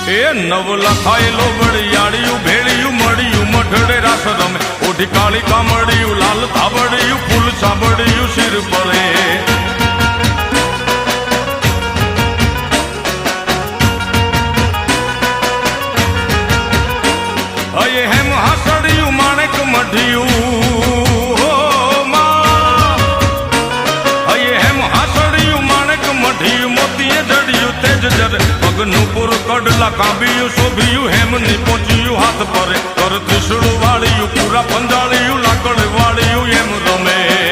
એ નવ લખાયેલો વળિયાળિયું ભેળિયું મળ્યું મઢડે રાસ રમે ઓઢી કાળી કામડિયું લાલ ધાબડિયું ફૂલ સાંભળિયું શિર પડે અયે હેમ હાસડિયું માણેક મઢિયું અયે હેમ હાસડિયું માણેક મઢિયું મોતીએ જડિયું તેજ જરે પગનું પુર કડલા કાંબિયું શોભિયું હેમની પહોંચ્યું હાથ પરે કર ત્રિશુળ વાળિયું પૂરા પંજાળિયું લાકડ વાળિયું એમ રમે